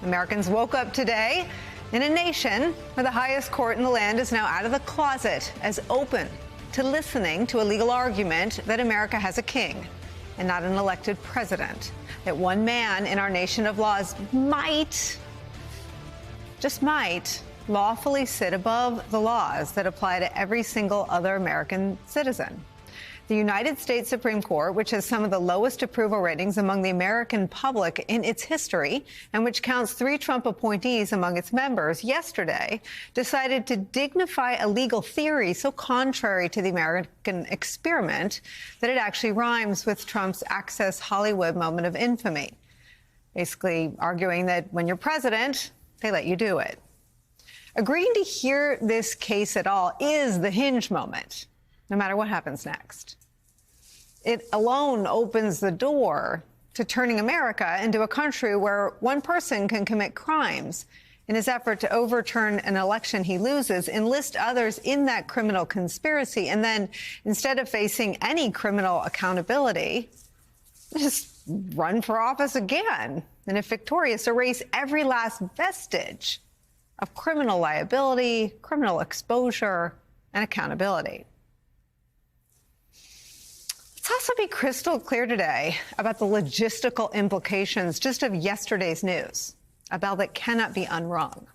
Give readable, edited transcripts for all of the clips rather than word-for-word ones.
Americans woke up today in a nation where the highest court in the land is now out of the closet, as open to listening to a legal argument that America has a king and not an elected president, that one man in our nation of laws might, just might, lawfully sit above the laws that apply to every single other American citizen. The United States Supreme Court, which has some of the lowest approval ratings among the American public in its history, and which counts 3 Trump appointees among its members, yesterday decided to dignify a legal theory so contrary to the American experiment that it actually rhymes with Trump's Access Hollywood moment of infamy, basically arguing that when you're president, they let you do it. Agreeing to hear this case at all is the hinge moment, no matter what happens next. It alone opens the door to turning America into a country where one person can commit crimes in his effort to overturn an election he loses, enlist others in that criminal conspiracy, and then, instead of facing any criminal accountability, just run for office again, and if victorious, erase every last vestige of criminal liability, criminal exposure, and accountability. Let's also be crystal clear today about the logistical implications just of yesterday's news, a bell that cannot be unrung.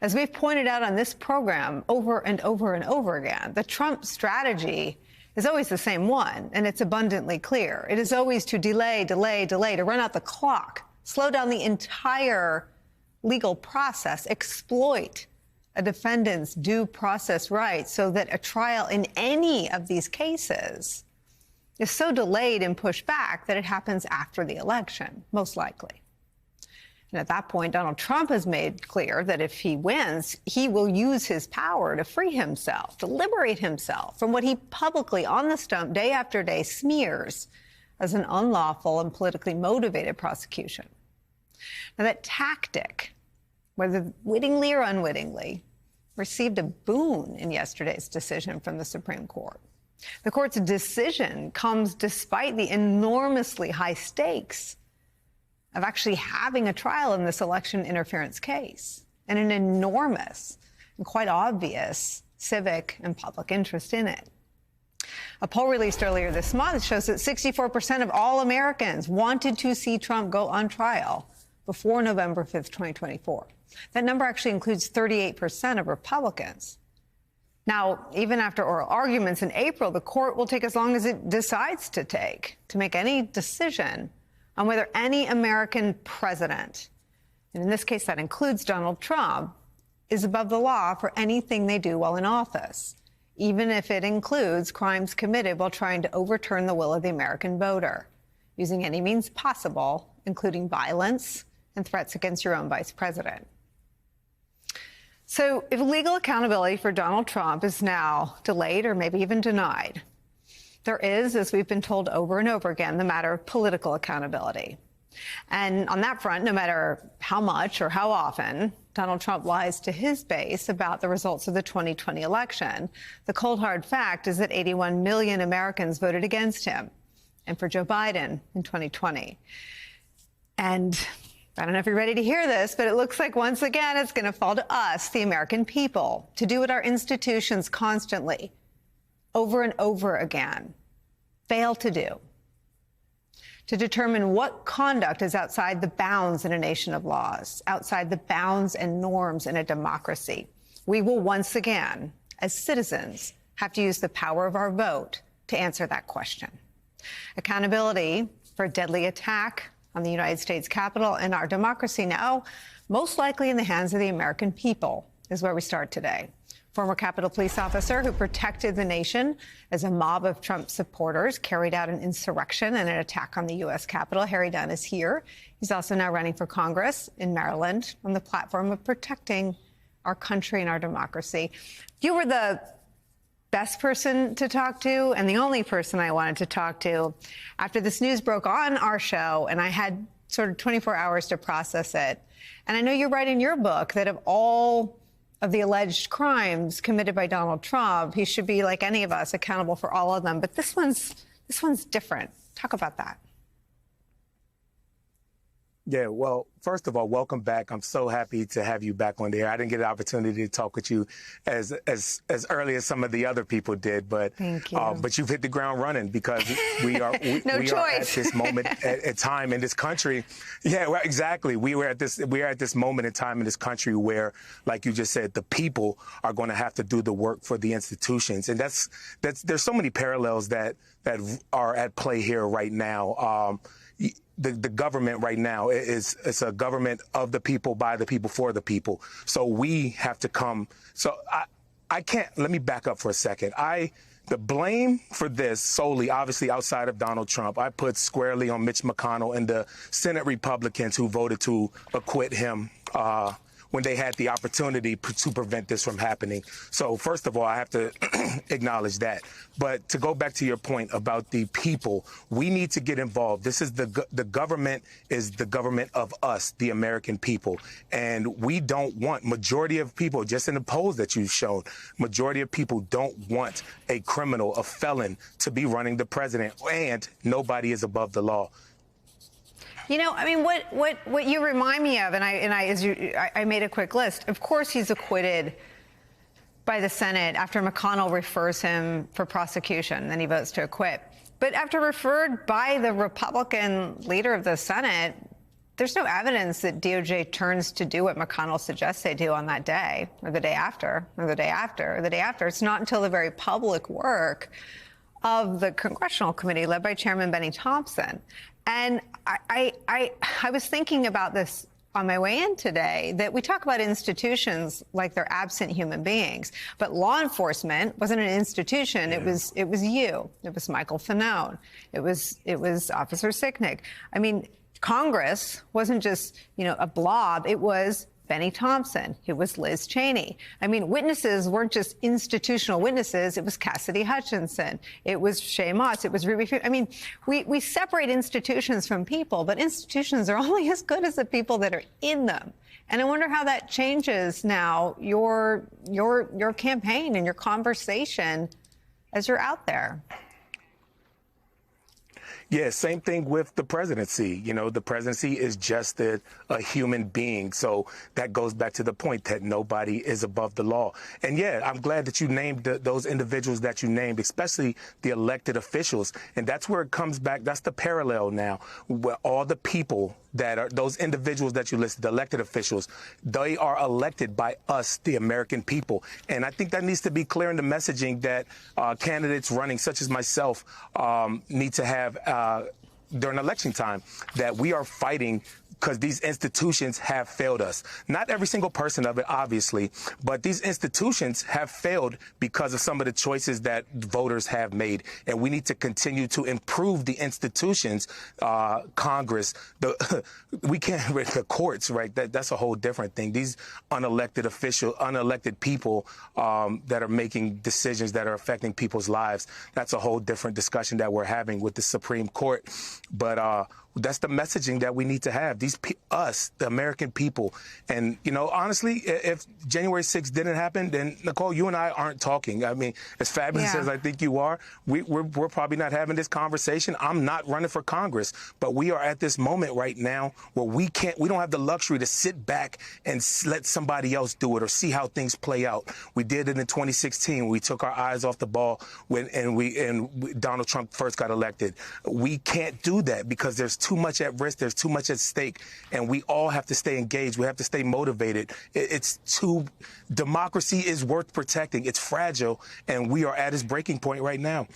As we've pointed out on this program over and over and over again, the Trump strategy is always the same one, and it's abundantly clear. It is always to delay, delay, delay, to run out the clock, slow down the entire legal process, exploit a defendant's due process rights so that a trial in any of these cases is so delayed and pushed back that it happens after the election, most likely. And at that point, Donald Trump has made clear that if he wins, he will use his power to free himself, to liberate himself from what he publicly, on the stump, day after day, smears as an unlawful and politically motivated prosecution. Now, that tactic, whether wittingly or unwittingly, received a boon in yesterday's decision from the Supreme Court. The court's decision comes despite the enormously high stakes of actually having a trial in this election interference case, and an enormous and quite obvious civic and public interest in it. A poll released earlier this month shows that 64% of all Americans wanted to see Trump go on trial before November 5th, 2024. That number actually includes 38% of Republicans. Now, even after oral arguments in April, the court will take as long as it decides to take to make any decision on whether any American president, and in this case that includes Donald Trump, is above the law for anything they do while in office, even if it includes crimes committed while trying to overturn the will of the American voter, using any means possible, including violence and threats against your own vice president. So if legal accountability for Donald Trump is now delayed or maybe even denied, there is, as we've been told over and over again, the matter of political accountability. And on that front, no matter how much or how often Donald Trump lies to his base about the results of the 2020 election, the cold hard fact is that 81 million Americans voted against him and for Joe Biden in 2020. And I don't know if you're ready to hear this, but it looks like once again it's going to fall to us, the American people, to do what our institutions constantly, over and over again, fail to do, to determine what conduct is outside the bounds in a nation of laws, outside the bounds and norms in a democracy. We will once again, as citizens, have to use the power of our vote to answer that question. Accountability for a deadly attack on the United States Capitol and our democracy now, most likely in the hands of the American people, is where we start today. Former Capitol Police officer who protected the nation as a mob of Trump supporters carried out an insurrection and an attack on the U.S. Capitol. Harry Dunn is here. He's also now running for Congress in Maryland on the platform of protecting our country and our democracy. You were the best person to talk to and the only person I wanted to talk to after this news broke on our show, and I had sort of 24 hours to process it. And I know you write in your book that of all of the alleged crimes committed by Donald Trump, he should be, like any of us, accountable for all of them. But this one's different. Talk about that. Yeah, well, first of all, welcome back. I'm so happy to have you back on the air. I didn't get an opportunity to talk with you as early as some of the other people did, but Thank you. But you've hit the ground running because we are No we are at choice. this moment at time in this country. Yeah, well, exactly. We are at this moment in time in this country where, like you just said, the people are going to have to do the work for the institutions, and that's there's so many parallels that are at play here right now. The government right now is a government of the people, by the people, for the people. So we have to come. So I can't. Let me back up for a second. The blame for this solely, obviously, outside of Donald Trump, I put squarely on Mitch McConnell and the Senate Republicans who voted to acquit him when they had the opportunity to prevent this from happening. So first of all, I have to acknowledge that. But to go back to your point about the people, we need to get involved. This is the government is the government of us, the American people. And we don't want, majority of people, just in the polls that you've shown, majority of people don't want a criminal, a felon, to be running the president, and nobody is above the law. You know, I mean, what you remind me of, and I made a quick list. Of course, he's acquitted by the Senate after McConnell refers him for prosecution, then he votes to acquit. But after referred by the Republican leader of the Senate, there's no evidence that DOJ turns to do what McConnell suggests they do on that day, or the day after, or the day after, or the day after. It's not until the very public work of the Congressional Committee led by Chairman Benny Thompson. And I was thinking about this on my way in today, that we talk about institutions like they're absent human beings, but law enforcement wasn't an institution. It was you. It was Michael Fanone. It was Officer Sicknick. I mean, Congress wasn't just, a blob. It was Benny Thompson. It was Liz Cheney. I mean, witnesses weren't just institutional witnesses. It was Cassidy Hutchinson. It was Shaye Moss. It was Ruby. I mean, we separate institutions from people, but institutions are only as good as the people that are in them. And I wonder how that changes now your campaign and your conversation as you're out there. Yeah, same thing with the presidency. The presidency is just a human being. So that goes back to the point that nobody is above the law. And yeah, I'm glad that you named those individuals that you named, especially the elected officials. And that's where it comes back. That's the parallel now, where all the people that are those individuals that you listed, the elected officials, they are elected by us, the American people. And I think that needs to be clear in the messaging that candidates running, such as myself, need to have during election time, that we are fighting because these institutions have failed us. Not every single person of it, obviously, but these institutions have failed because of some of the choices that voters have made. And we need to continue to improve the institutions, Congress, we can't, the courts, right? That's a whole different thing. These unelected people that are making decisions that are affecting people's lives, that's a whole different discussion that we're having with the Supreme Court. But that's the messaging that we need to have. Us, the American people. And, honestly, if January 6th didn't happen, then, Nicole, you and I aren't talking. I mean, as fabulous as I think you are, we're probably not having this conversation. I'm not running for Congress. But we are at this moment right now where we don't have the luxury to sit back and let somebody else do it or see how things play out. We did it in 2016. We took our eyes off the ball when Donald Trump first got elected. We can't do that because there's too much at risk. There's too much at stake. And we all have to stay engaged. We have to stay motivated. Democracy is worth protecting. It's fragile. And we are at its breaking point right now.